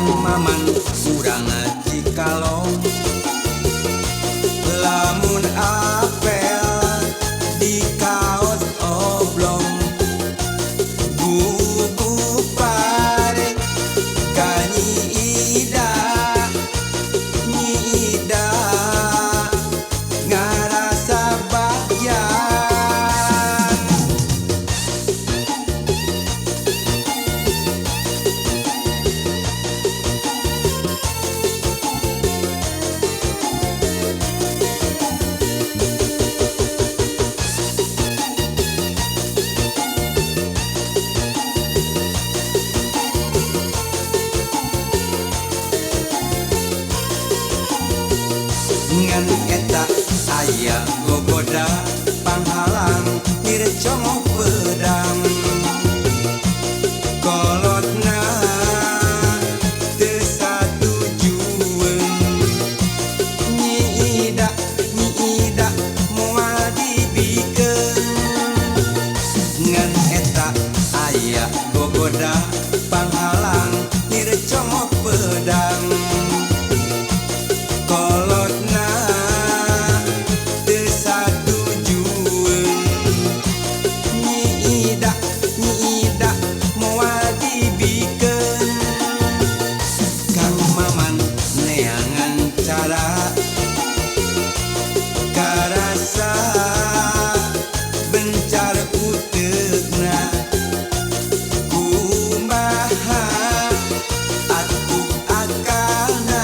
Maman urang Cikalong lamun apel di kaos oblong buku pare kanyi ida nyida ngarasa bagyan ngan eta aya gogoda panghalang dircongo pedang kolotna teu satujueun nyida moal dibikeun ngan eta aya gogoda panghalang dircongo pedang kolotna teu satujueun nyida moal dibikeun Kang Maman neangan cara karasa bencar uteugna kumaha atuh akalna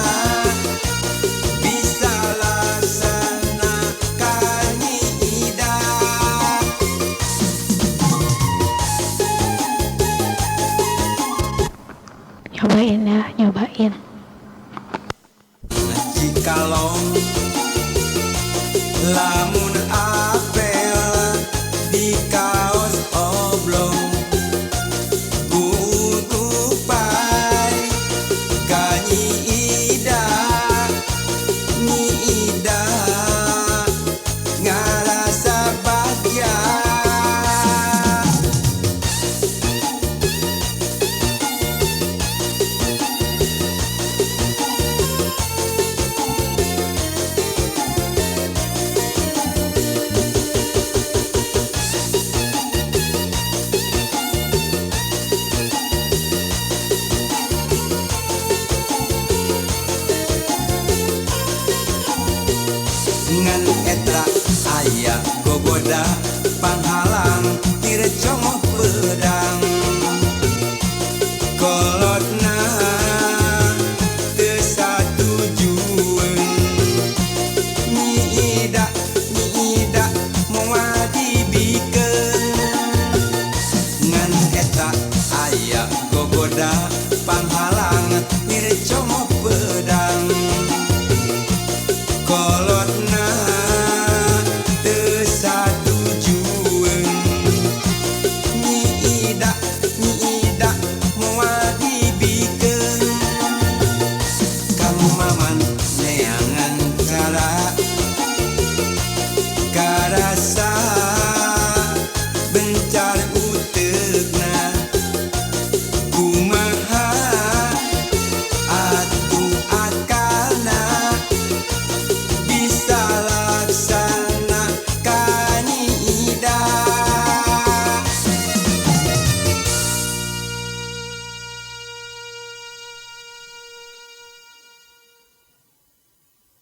bisa laksana kanida Nyobain ya, nyobain. Cikalong lamun apel di kaos oblong kuku pai kanyi ida nyida ngarasa bagyan ngan eta aya gogoda panghalang dircongo pedang kolotna teu satujueun nyida moal dibikeun ngan eta aya gogoda panghalang dircongo pedang kolotna teu satujueun nyida